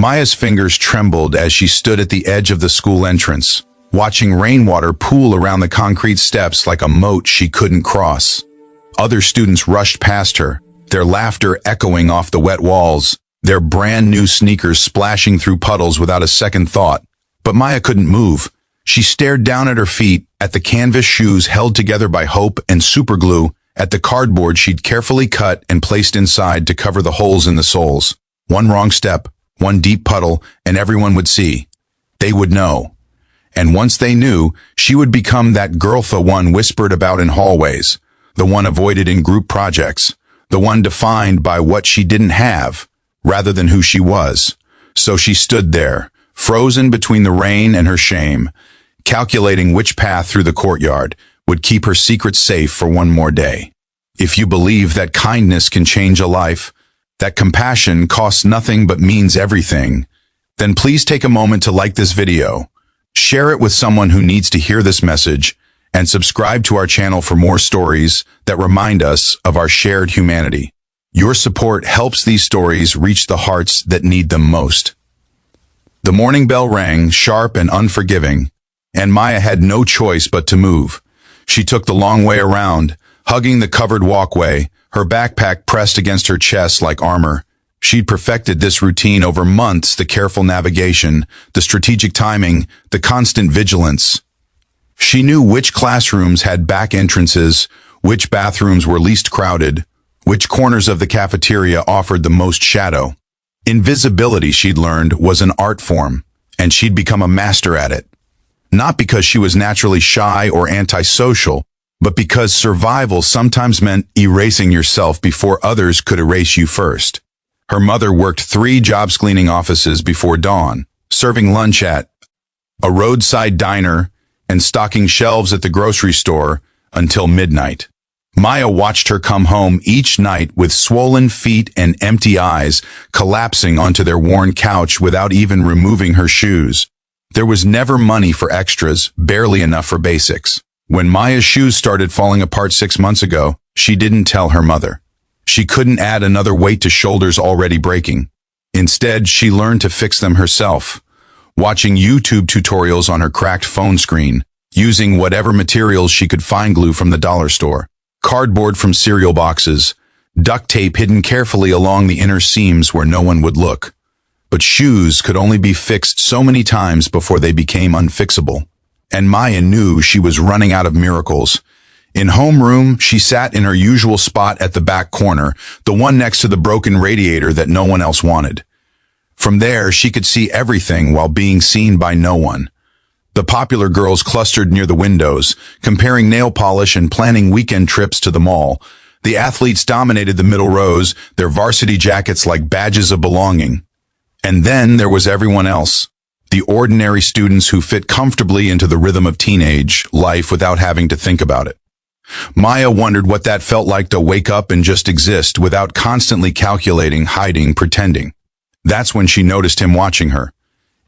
Maya's fingers trembled as she stood at the edge of the school entrance, watching rainwater pool around the concrete steps like a moat she couldn't cross. Other students rushed past her, their laughter echoing off the wet walls, their brand new sneakers splashing through puddles without a second thought. But Maya couldn't move. She stared down at her feet, at the canvas shoes held together by hope and superglue, at the cardboard she'd carefully cut and placed inside to cover the holes in the soles. One wrong step, one deep puddle, and everyone would see. They would know. And once they knew, she would become that girl the one whispered about in hallways, the one avoided in group projects, the one defined by what she didn't have, rather than who she was. So she stood there, frozen between the rain and her shame, calculating which path through the courtyard would keep her secret safe for one more day. If you believe that kindness can change a life, that compassion costs nothing but means everything, then please take a moment to like this video, share it with someone who needs to hear this message, and subscribe to our channel for more stories that remind us of our shared humanity. Your support helps these stories reach the hearts that need them most. The morning bell rang, sharp and unforgiving, and Maya had no choice but to move. She took the long way around, hugging the covered walkway, her backpack pressed against her chest like armor. She'd perfected this routine over months, the careful navigation, the strategic timing, the constant vigilance. She knew which classrooms had back entrances, which bathrooms were least crowded, which corners of the cafeteria offered the most shadow. Invisibility, she'd learned, was an art form, and she'd become a master at it. Not because she was naturally shy or antisocial, but because survival sometimes meant erasing yourself before others could erase you first. Her mother worked 3 jobs cleaning offices before dawn, serving lunch at a roadside diner and stocking shelves at the grocery store until midnight. Maya watched her come home each night with swollen feet and empty eyes, collapsing onto their worn couch without even removing her shoes. There was never money for extras, barely enough for basics. When Maya's shoes started falling apart 6 months ago, she didn't tell her mother. She couldn't add another weight to shoulders already breaking. Instead, she learned to fix them herself, watching YouTube tutorials on her cracked phone screen, using whatever materials she could find, glue from the dollar store, cardboard from cereal boxes, duct tape hidden carefully along the inner seams where no one would look. But shoes could only be fixed so many times before they became unfixable. And Maya knew she was running out of miracles. In homeroom, she sat in her usual spot at the back corner, the one next to the broken radiator that no one else wanted. From there, she could see everything while being seen by no one. The popular girls clustered near the windows, comparing nail polish and planning weekend trips to the mall. The athletes dominated the middle rows, their varsity jackets like badges of belonging. And then there was everyone else. The ordinary students who fit comfortably into the rhythm of teenage life without having to think about it. Maya wondered what that felt like, to wake up and just exist without constantly calculating, hiding, pretending. That's when she noticed him watching her.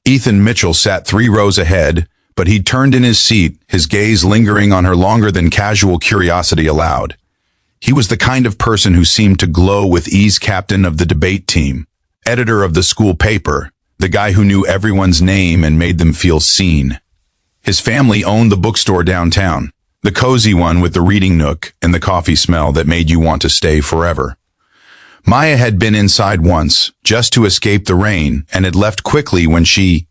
Ethan Mitchell sat 3 rows ahead, but he'd turned in his seat, his gaze lingering on her longer than casual curiosity allowed. He was the kind of person who seemed to glow with ease, captain of the debate team, editor of the school paper, the guy who knew everyone's name and made them feel seen. His family owned the bookstore downtown, the cozy one with the reading nook and the coffee smell that made you want to stay forever. Maya had been inside once, just to escape the rain, and had left quickly when she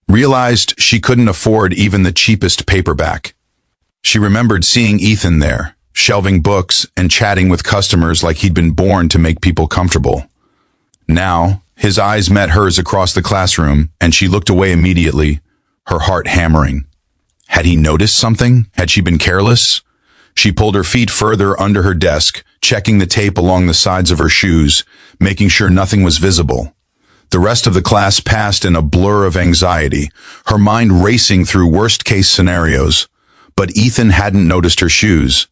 realized she couldn't afford even the cheapest paperback. She remembered seeing Ethan there, shelving books and chatting with customers like he'd been born to make people comfortable. Now, his eyes met hers across the classroom, and she looked away immediately, her heart hammering. Had he noticed something? Had she been careless? She pulled her feet further under her desk, checking the tape along the sides of her shoes, making sure nothing was visible. The rest of the class passed in a blur of anxiety, her mind racing through worst-case scenarios. But Ethan hadn't noticed her shoes.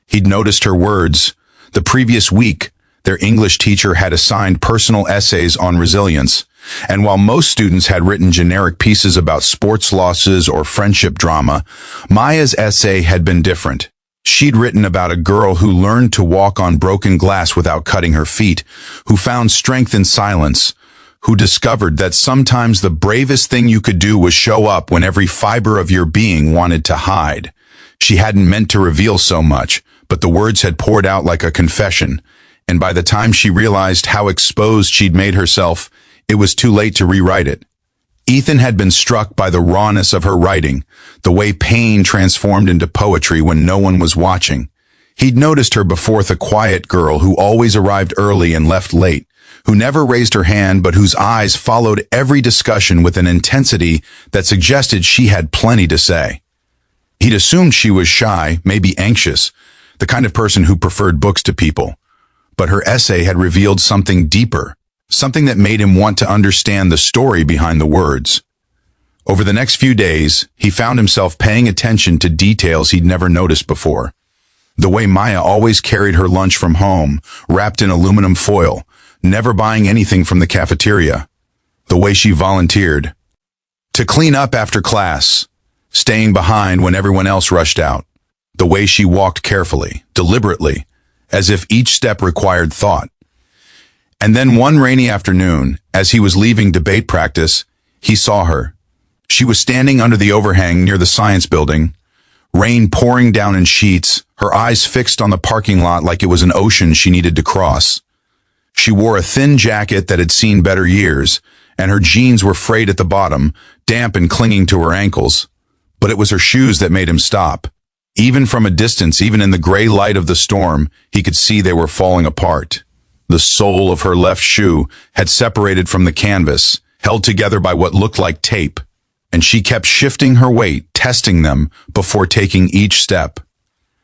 He'd noticed her words. The previous week, their English teacher had assigned personal essays on resilience, and while most students had written generic pieces about sports losses or friendship drama, Maya's essay had been different. She'd written about a girl who learned to walk on broken glass without cutting her feet, who found strength in silence, who discovered that sometimes the bravest thing you could do was show up when every fiber of your being wanted to hide. She hadn't meant to reveal so much, but the words had poured out like a confession, and by the time she realized how exposed she'd made herself, it was too late to rewrite it. Ethan had been struck by the rawness of her writing, the way pain transformed into poetry when no one was watching. He'd noticed her before, the quiet girl who always arrived early and left late, who never raised her hand but whose eyes followed every discussion with an intensity that suggested she had plenty to say. He'd assumed she was shy, maybe anxious, the kind of person who preferred books to people. But her essay had revealed something deeper, something that made him want to understand the story behind the words. Over the next few days, he found himself paying attention to details he'd never noticed before. The way Maya always carried her lunch from home, wrapped in aluminum foil, never buying anything from the cafeteria. The way she volunteered to clean up after class, staying behind when everyone else rushed out. The way she walked carefully, deliberately, as if each step required thought. And then one rainy afternoon, as he was leaving debate practice, he saw her. She was standing under the overhang near the science building, rain pouring down in sheets, her eyes fixed on the parking lot like it was an ocean she needed to cross. She wore a thin jacket that had seen better years, and her jeans were frayed at the bottom, damp and clinging to her ankles. But it was her shoes that made him stop. Even from a distance, even in the gray light of the storm, he could see they were falling apart. The sole of her left shoe had separated from the canvas, held together by what looked like tape, and she kept shifting her weight, testing them before taking each step.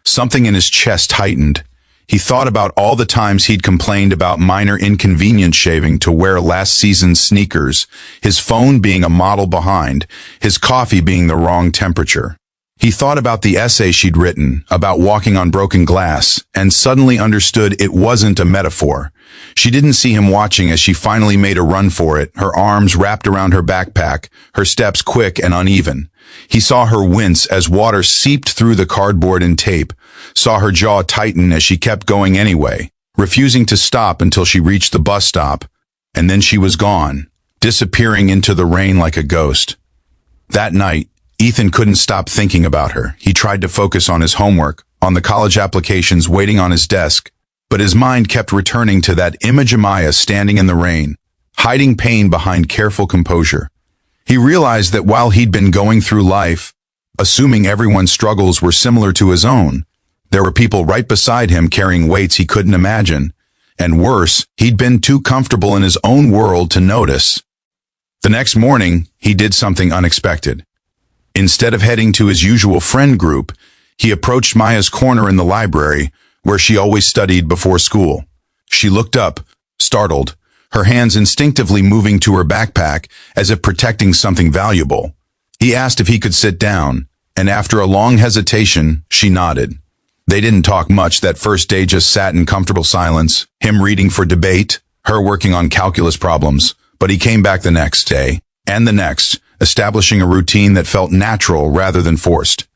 Something in his chest tightened. He thought about all the times he'd complained about minor inconvenience shaving to wear last season's sneakers, his phone being a model behind, his coffee being the wrong temperature. He thought about the essay she'd written, about walking on broken glass, and suddenly understood it wasn't a metaphor. She didn't see him watching as she finally made a run for it, her arms wrapped around her backpack, her steps quick and uneven. He saw her wince as water seeped through the cardboard and tape, saw her jaw tighten as she kept going anyway, refusing to stop until she reached the bus stop, and then she was gone, disappearing into the rain like a ghost. That night, Ethan couldn't stop thinking about her. He tried to focus on his homework, on the college applications waiting on his desk, but his mind kept returning to that image of Maya standing in the rain, hiding pain behind careful composure. He realized that while he'd been going through life, assuming everyone's struggles were similar to his own, there were people right beside him carrying weights he couldn't imagine, and worse, he'd been too comfortable in his own world to notice. The next morning, he did something unexpected. Instead of heading to his usual friend group, he approached Maya's corner in the library, where she always studied before school. She looked up, startled, her hands instinctively moving to her backpack as if protecting something valuable. He asked if he could sit down, and after a long hesitation, she nodded. They didn't talk much that first day, just sat in comfortable silence, him reading for debate, her working on calculus problems. But he came back the next day, and the next, establishing a routine that felt natural rather than forced.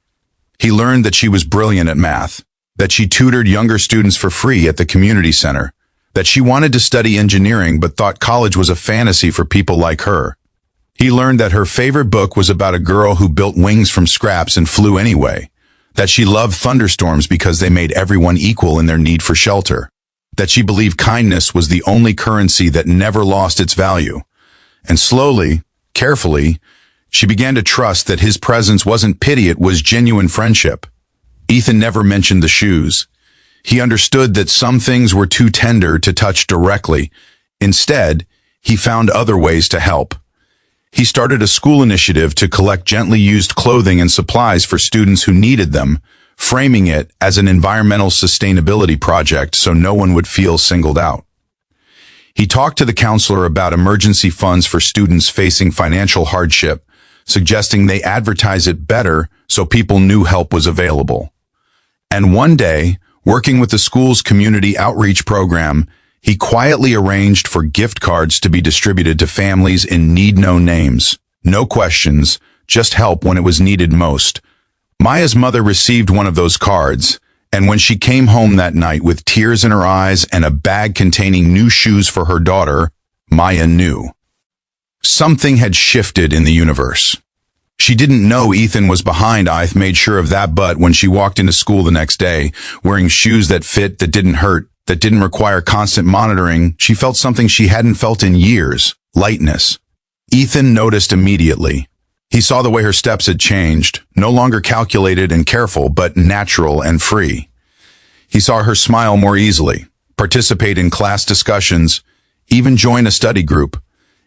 He learned that she was brilliant at math, that she tutored younger students for free at the community center, that she wanted to study engineering but thought college was a fantasy for people like her. He learned that her favorite book was about a girl who built wings from scraps and flew anyway, that she loved thunderstorms because they made everyone equal in their need for shelter, that she believed kindness was the only currency that never lost its value. And slowly, carefully, she began to trust that his presence wasn't pity, it was genuine friendship. Ethan never mentioned the shoes. He understood that some things were too tender to touch directly. Instead, he found other ways to help. He started a school initiative to collect gently used clothing and supplies for students who needed them, framing it as an environmental sustainability project so no one would feel singled out. He talked to the counselor about emergency funds for students facing financial hardship, suggesting they advertise it better so people knew help was available. And one day, working with the school's community outreach program, he quietly arranged for gift cards to be distributed to families in need. No names, no questions, just help when it was needed most. Maya's mother received one of those cards, and when she came home that night with tears in her eyes and a bag containing new shoes for her daughter, Maya knew. Something had shifted in the universe. She didn't know Ethan was behind. Ith made sure of that, but when she walked into school the next day, wearing shoes that fit, that didn't hurt, that didn't require constant monitoring, she felt something she hadn't felt in years: lightness. Ethan noticed immediately. He saw the way her steps had changed, no longer calculated and careful, but natural and free. He saw her smile more easily, participate in class discussions, even join a study group,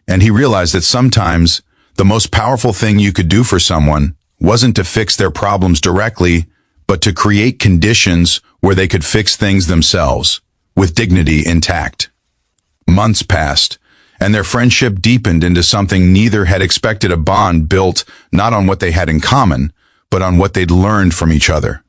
and he realized that sometimes the most powerful thing you could do for someone wasn't to fix their problems directly, but to create conditions where they could fix things themselves, with dignity intact. Months passed, and their friendship deepened into something neither had expected: a bond built not on what they had in common, but on what they'd learned from each other.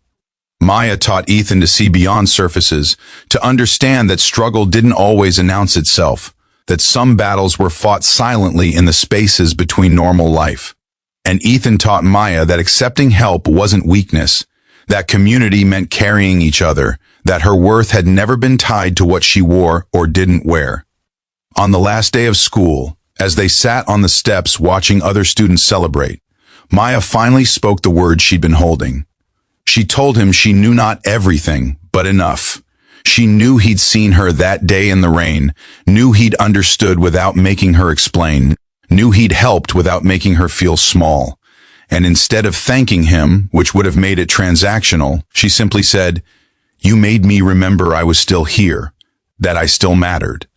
Maya taught Ethan to see beyond surfaces, to understand that struggle didn't always announce itself, that some battles were fought silently in the spaces between normal life. And Ethan taught Maya that accepting help wasn't weakness, that community meant carrying each other, that her worth had never been tied to what she wore or didn't wear. On the last day of school, as they sat on the steps watching other students celebrate, Maya finally spoke the words she'd been holding. She told him she knew not everything, but enough. She knew he'd seen her that day in the rain, knew he'd understood without making her explain, knew he'd helped without making her feel small. And instead of thanking him, which would have made it transactional, she simply said, "You made me remember I was still here, that I still mattered."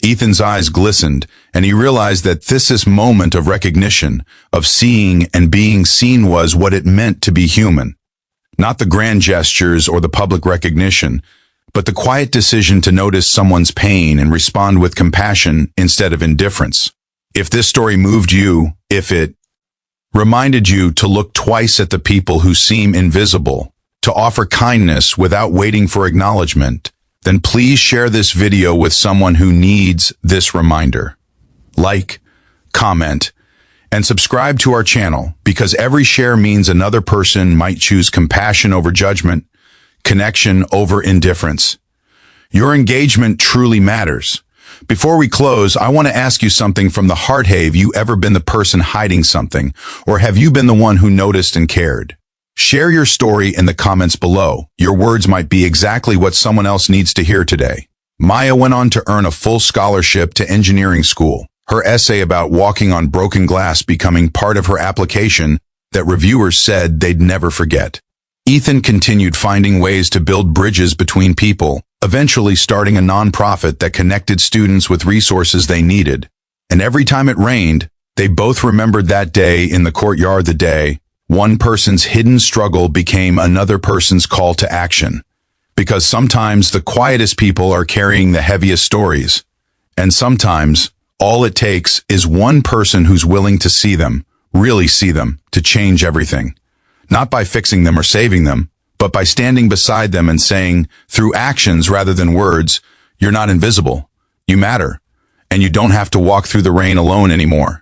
Ethan's eyes glistened, and he realized that this moment of recognition, of seeing and being seen, was what it meant to be human. Not the grand gestures or the public recognition, but the quiet decision to notice someone's pain and respond with compassion instead of indifference. If this story moved you, if it reminded you to look twice at the people who seem invisible, to offer kindness without waiting for acknowledgement, then please share this video with someone who needs this reminder. Like, comment, and subscribe to our channel, because every share means another person might choose compassion over judgment, connection over indifference. Your engagement truly matters. Before we close, I want to ask you something from the heart. Have you ever been the person hiding something, or have you been the one who noticed and cared? Share your story in the comments below. Your words might be exactly what someone else needs to hear today. Maya went on to earn a full scholarship to engineering school, her essay about walking on broken glass becoming part of her application that reviewers said they'd never forget. Ethan continued finding ways to build bridges between people, eventually starting a nonprofit that connected students with resources they needed. And every time it rained, they both remembered that day in the courtyard, the day one person's hidden struggle became another person's call to action. Because sometimes the quietest people are carrying the heaviest stories. And sometimes all it takes is one person who's willing to see them, really see them, to change everything. Not by fixing them or saving them, but by standing beside them and saying, through actions rather than words, "You're not invisible. You matter. And you don't have to walk through the rain alone anymore."